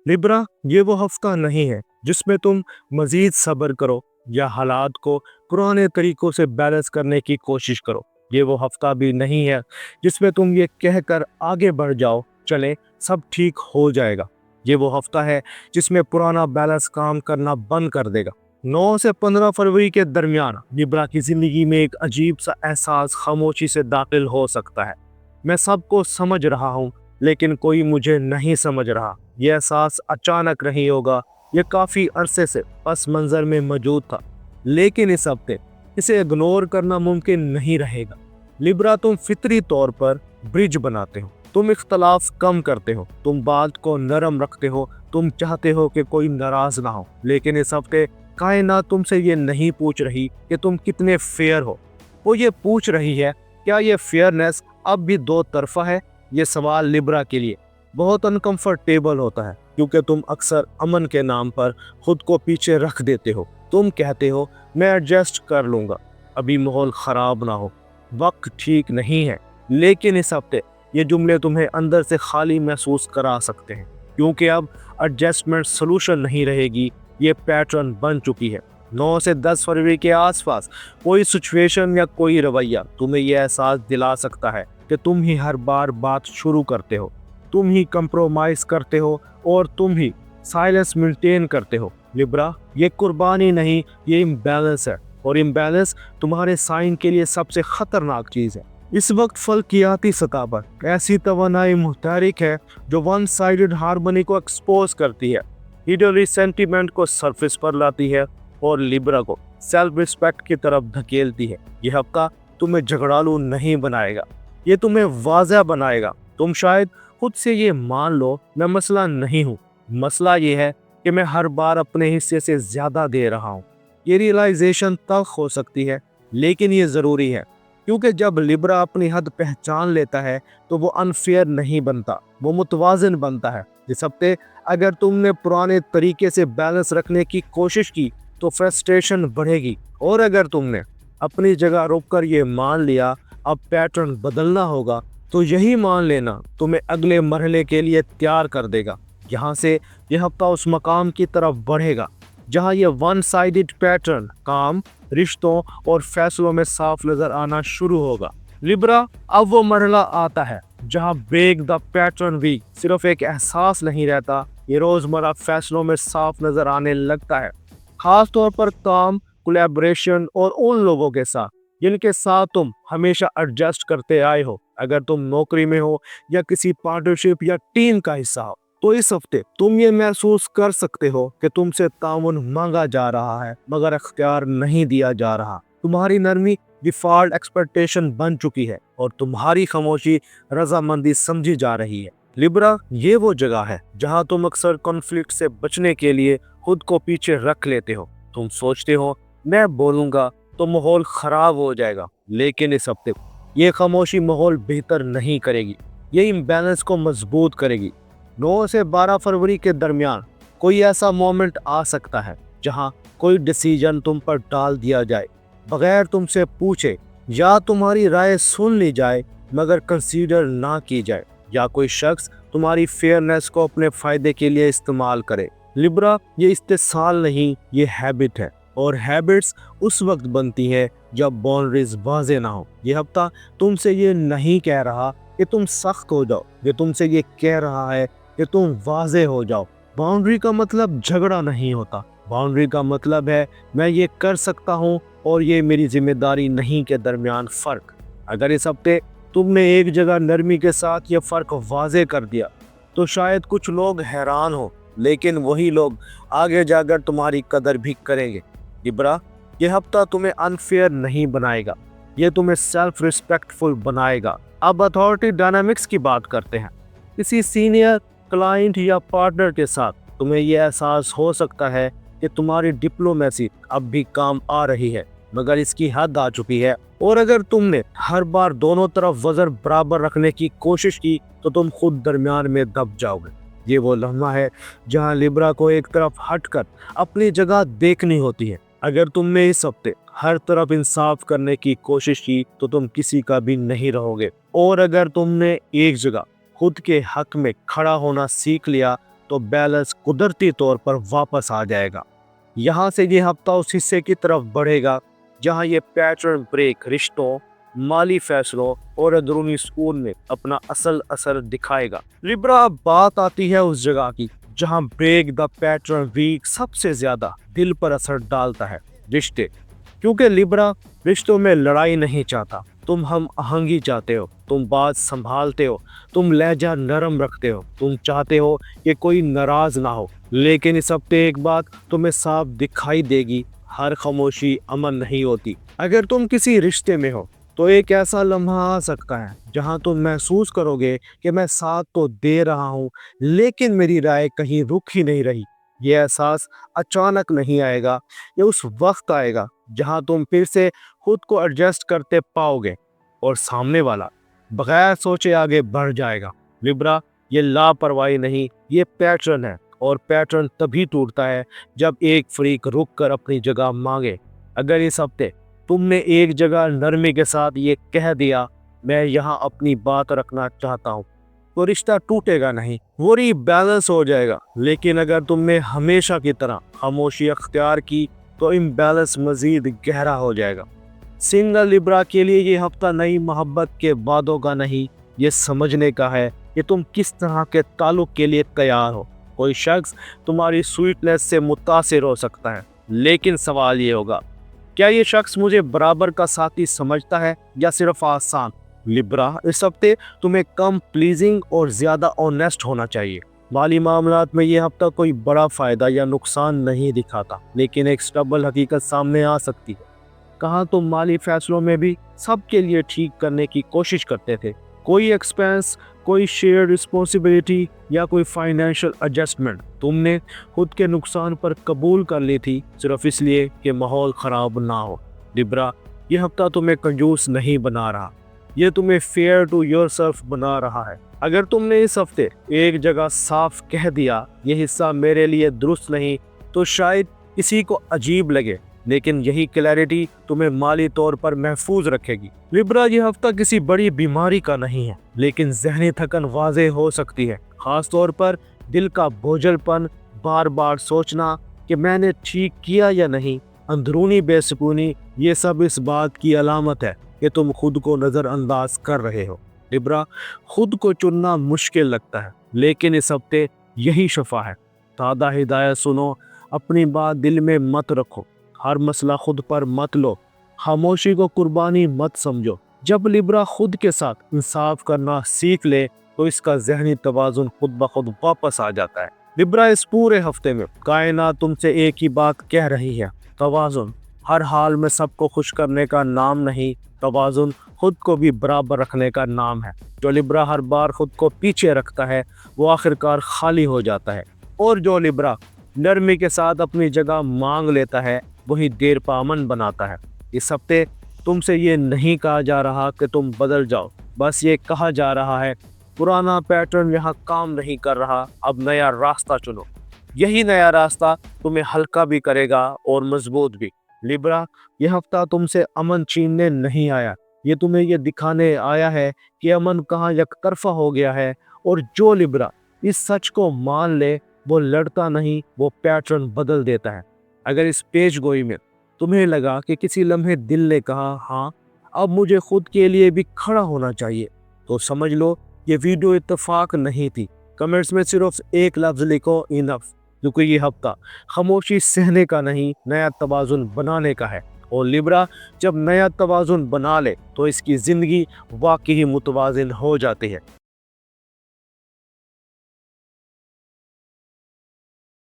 Libra, ये वो हफ्ता नहीं है जिसमें तुम मजीद सब्र करो या हालात को पुराने तरीकों से बैलेंस करने की कोशिश करो। ये वो हफ्ता भी नहीं है जिसमें तुम ये कहकर आगे बढ़ जाओ, चले सब ठीक हो जाएगा। ये वो हफ्ता है जिसमें पुराना बैलेंस काम करना बंद कर देगा। 9 से 15 फरवरी के दरमियान लिब्रा की जिंदगी में एक अजीब सा एहसास खामोशी से दाखिल हो सकता है। मैं सबको समझ रहा हूँ, लेकिन कोई मुझे नहीं समझ रहा। यह एहसास अचानक नहीं होगा, यह काफ़ी अरसे से पस मंज़र में मौजूद था, लेकिन इस हफ्ते इसे इग्नोर करना मुमकिन नहीं रहेगा। लिब्रा, तुम फितरी तौर पर ब्रिज बनाते हो, तुम इख्तलाफ कम करते हो, तुम बात को नरम रखते हो, तुम चाहते हो कि कोई नाराज ना हो। लेकिन इस हफ्ते कायनात तुमसे ये नहीं पूछ रही कि तुम कितने फेयर हो, वो ये पूछ रही है क्या ये फेयरनेस अब भी दो तरफा है। ये सवाल लिब्रा के लिए बहुत अनकंफर्टेबल होता है, क्योंकि तुम अक्सर अमन के नाम पर खुद को पीछे रख देते हो। तुम कहते हो मैं एडजस्ट कर लूँगा, अभी माहौल ख़राब ना हो, वक्त ठीक नहीं है। लेकिन इस हफ्ते ये जुमले तुम्हें अंदर से खाली महसूस करा सकते हैं, क्योंकि अब एडजस्टमेंट सोल्यूशन नहीं रहेगी, ये पैटर्न बन चुकी है। 9 से 10 फरवरी के आसपास कोई सिचुएशन या कोई रवैया तुम्हें यह एहसास दिला सकता है कि तुम ही हर बार बात शुरू करते हो, तुम ही कंप्रोमाइज़ करते हो और तुम ही साइलेंस मेंटेन करते हो। लिब्रा, ये कुर्बानी नहीं, ये इम्बैलेंस है, और इम्बैलेंस तुम्हारे साइन के लिए सबसे खतरनाक चीज़ है। इस वक्त फल्कियाती सतह पर ऐसी तवानाई मुतहरिक है जो वन साइडेड हार्मनी को एक्सपोज करती है, हिडन रिसेंटिमेंट को सरफेस पर लाती है और लिब्रा को सेल्फ रिस्पेक्ट की तरफ धकेलती है। यह हफ्ता तुम्हें झगड़ालू नहीं बनाएगा, ये तुम्हें वाज़ह बनाएगा। तुम शायद खुद से ये मान लो मैं मसला नहीं हूँ, मसला ये है कि मैं हर बार अपने हिस्से से ज़्यादा दे रहा हूँ। ये रियलाइजेशन तक हो सकती है, लेकिन ये ज़रूरी है, क्योंकि जब लिब्रा अपनी हद पहचान लेता है तो वो अनफेयर नहीं बनता, वो मुतवाज़िन बनता है। इस हफ्ते अगर तुमने पुराने तरीके से बैलेंस रखने की कोशिश की तो फ्रस्ट्रेशन बढ़ेगी, और अगर तुमने अपनी जगह रुककर ये मान लिया अब पैटर्न बदलना होगा, तो यही मान लेना तुम्हें अगले मरहले के लिए तैयार कर देगा। यहाँ से यह हफ्ता उस मकाम की तरफ बढ़ेगा जहाँ ये वन साइडेड पैटर्न काम, रिश्तों और फैसलों में साफ नजर आना शुरू होगा। लिब्रा, अब वो मरहला आता है जहाँ ब्रेक द पैटर्न भी सिर्फ एक एहसास नहीं रहता, ये रोजमर्रा फैसलों में साफ नजर आने लगता है, खास तौर पर काम, कोलैबोरेशन और उन लोगों के साथ जिनके साथ तुम हमेशा एडजस्ट करते आए हो। अगर तुम नौकरी में हो या किसी पार्टनरशिप या टीम का हिस्सा हो, तो इस हफ्ते तुम ये महसूस कर सकते हो कि तुमसे ताउन मांगा जा रहा है मगर अख्तियार नहीं दिया जा रहा। तुम्हारी नरमी डिफॉल्ट एक्सपेक्टेशन बन चुकी है और तुम्हारी खामोशी रजामंदी समझी जा रही है। लिब्रा, ये वो जगह है जहां तुम अक्सर कॉन्फ्लिक्ट से बचने के लिए खुद को पीछे रख लेते हो। तुम सोचते हो मैं बोलूंगा तो माहौल खराब हो जाएगा, लेकिन इस हफ्ते ये खामोशी माहौल बेहतर नहीं करेगी, ये इम्बैलेंस को मजबूत करेगी। 9 से 12 फरवरी के दरमियान कोई ऐसा मोमेंट आ सकता है जहां कोई डिसीजन तुम पर डाल दिया जाए बगैर तुमसे पूछे, या तुम्हारी राय सुन ली जाए मगर कंसीडर ना की जाए, या कोई शख्स तुम्हारी फेयरनेस को अपने फ़ायदे के लिए इस्तेमाल करे। लिब्रा, ये इस्तेसाल नहीं, ये हैबिट है, और हैबिट्स उस वक्त बनती है जब बाउंड्रीज वाज़े ना हो। ये हफ्ता तुमसे ये नहीं कह रहा कि तुम सख्त हो जाओ, ये तुमसे ये कह रहा है कि तुम वाज़े हो जाओ। बाउंड्री का मतलब झगड़ा नहीं होता, बाउंड्री का मतलब है मैं ये कर सकता हूँ और ये मेरी जिम्मेदारी नहीं के दरमियान फ़र्क। अगर इस हफ्ते तुमने एक जगह नरमी के साथ ये फ़र्क वाज़े कर दिया तो शायद कुछ लोग हैरान हो, लेकिन वही लोग आगे जाकर तुम्हारी कदर भी करेंगे। लिब्रा, ये हफ्ता तुम्हें अनफेयर नहीं बनाएगा, ये तुम्हें सेल्फ रिस्पेक्टफुल बनाएगा। अब अथॉरिटी डायनामिक्स की बात करते हैं। किसी सीनियर क्लाइंट या पार्टनर के साथ तुम्हें यह एहसास हो सकता है कि तुम्हारी डिप्लोमेसी अब भी काम आ रही है, मगर इसकी हद आ चुकी है, और अगर तुमने हर बार दोनों तरफ वजन बराबर रखने की कोशिश की तो तुम खुद दरमियान में दब जाओगे। ये वो लम्हा है जहां लिब्रा को एक तरफ हटकर अपनी जगह देखनी होती है। अगर तुमने इस हफ्ते हर तरफ इंसाफ करने की कोशिश की तो तुम किसी का भी नहीं रहोगे, और अगर तुमने एक जगह खुद के हक में खड़ा होना सीख लिया تو بیلنس قدرتی طور پر واپس آ جائے گا۔ یہاں سے یہ ہفتہ اس حصے کی طرف بڑھے گا جہاں یہ پیٹرن بریک رشتوں، مالی فیصلوں اور اندرونی سکون میں اپنا اصل اثر دکھائے گا۔ لیبرا، اب بات آتی ہے اس جگہ کی جہاں بریک دا پیٹرن ویک سب سے زیادہ دل پر اثر ڈالتا ہے، رشتے۔ کیونکہ لیبرا رشتوں میں لڑائی نہیں چاہتا، تم ہم آہنگی چاہتے ہو، تم بات سنبھالتے ہو، تم لہجہ نرم رکھتے ہو، تم چاہتے ہو کہ کوئی ناراض نہ ہو۔ لیکن اس ہفتے ایک بات تمہیں صاف دکھائی دے گی، ہر خاموشی امن نہیں ہوتی۔ اگر تم کسی رشتے میں ہو تو ایک ایسا لمحہ آ سکتا ہے جہاں تم محسوس کرو گے کہ میں ساتھ تو دے رہا ہوں لیکن میری رائے کہیں رک ہی نہیں رہی۔ یہ احساس اچانک نہیں آئے گا، یہ اس وقت آئے گا جہاں تم پھر سے خود کو ایڈجسٹ کرتے پاؤ گے اور سامنے والا بغیر سوچے آگے بڑھ جائے گا۔ لیبرا، یہ لاپرواہی نہیں، یہ پیٹرن ہے، اور پیٹرن تبھی ٹوٹتا ہے جب ایک فریق رک کر اپنی جگہ مانگے۔ اگر اس ہفتے تم نے ایک جگہ نرمی کے ساتھ یہ کہہ دیا میں یہاں اپنی بات رکھنا چاہتا ہوں، تو رشتہ ٹوٹے گا نہیں، وہ ری بیلنس ہو جائے گا۔ لیکن اگر تم نے ہمیشہ کی طرح خاموشی اختیار کی تو امبیلنس مزید گہرا ہو جائے گا۔ سنگل لیبرا کے لیے یہ ہفتہ نئی محبت کے وعدوں کا نہیں، یہ سمجھنے کا ہے کہ تم کس طرح کے تعلق کے لیے تیار ہو۔ کوئی شخص تمہاری سویٹنس سے متاثر ہو سکتا ہے، لیکن سوال یہ ہوگا کیا یہ شخص مجھے برابر کا ساتھی سمجھتا ہے یا صرف آسان؟ لیبرا، اس ہفتے تمہیں کم پلیزنگ اور زیادہ آنیسٹ ہونا چاہیے۔ مالی معاملات میں یہ ہفتہ کوئی بڑا فائدہ یا نقصان نہیں دکھاتا، لیکن ایک سٹیبل حقیقت سامنے آ سکتی ہے۔ کہاں تم مالی فیصلوں میں بھی سب کے لیے ٹھیک کرنے کی کوشش کرتے تھے، کوئی ایکسپینس، کوئی شیئر رسپانسبلٹی یا کوئی فائنینشیل ایڈجسٹمنٹ تم نے خود کے نقصان پر قبول کر لی تھی صرف اس لیے کہ ماحول خراب نہ ہو۔ لیبرا، یہ ہفتہ تمہیں کنجوس نہیں بنا رہا، یہ تمہیں فیئر ٹو یور سیلف بنا رہا ہے۔ اگر تم نے اس ہفتے ایک جگہ صاف کہہ دیا یہ حصہ میرے لیے درست نہیں، تو شاید کسی کو عجیب لگے، لیکن یہی کلیئرٹی تمہیں مالی طور پر محفوظ رکھے گی۔ لیبرا، یہ ہفتہ کسی بڑی بیماری کا نہیں ہے، لیکن ذہنی تھکن واضح ہو سکتی ہے، خاص طور پر دل کا بوجھل پن، بار بار سوچنا کہ میں نے ٹھیک کیا یا نہیں، اندرونی بے سکونی، یہ سب اس بات کی علامت ہے کہ تم خود کو نظر انداز کر رہے ہو۔ لیبرا، خود کو چننا مشکل لگتا ہے، لیکن اس ہفتے یہی شفا ہے۔ سادہ ہدایت سنو، اپنی بات دل میں مت رکھو، ہر مسئلہ خود پر مت لو، خاموشی کو قربانی مت سمجھو۔ جب لیبرا خود کے ساتھ انصاف کرنا سیکھ لے تو اس کا ذہنی توازن خود بخود واپس آ جاتا ہے۔ لیبرا، اس پورے ہفتے میں کائنات تم سے ایک ہی بات کہہ رہی ہے، توازن۔ ہر حال میں سب کو خوش کرنے کا نام نہیں، توازن خود کو بھی برابر رکھنے کا نام ہے۔ جو لیبرا ہر بار خود کو پیچھے رکھتا ہے وہ آخرکار خالی ہو جاتا ہے، اور جو لیبرا نرمی کے ساتھ اپنی جگہ مانگ لیتا ہے وہی دیر پا امن بناتا ہے۔ اس ہفتے تم سے یہ نہیں کہا جا رہا کہ تم بدل جاؤ، بس یہ کہا جا رہا ہے پرانا پیٹرن یہاں کام نہیں کر رہا، اب نیا راستہ چنو۔ یہی نیا راستہ تمہیں ہلکا بھی کرے گا اور مضبوط بھی۔ لیبرا، یہ ہفتہ تم سے امن چھیننے نہیں آیا، یہ تمہیں یہ دکھانے آیا ہے کہ امن کہاں یک طرفہ ہو گیا ہے، اور جو لیبرا اس سچ کو مان لے وہ لڑتا نہیں، وہ پیٹرن بدل دیتا ہے۔ اگر اس پیش گوئی میں تمہیں لگا کہ کسی لمحے دل نے کہا ہاں اب مجھے خود کے لیے بھی کھڑا ہونا چاہیے، تو سمجھ لو یہ ویڈیو اتفاق نہیں تھی۔ کمنٹس میں صرف ایک لفظ لکھو، انف، کیونکہ یہ ہفتہ خاموشی سہنے کا نہیں، نیا توازن بنانے کا ہے۔ اور لیبرا جب نیا توازن بنا لے تو اس کی زندگی واقعی متوازن ہو جاتی ہے۔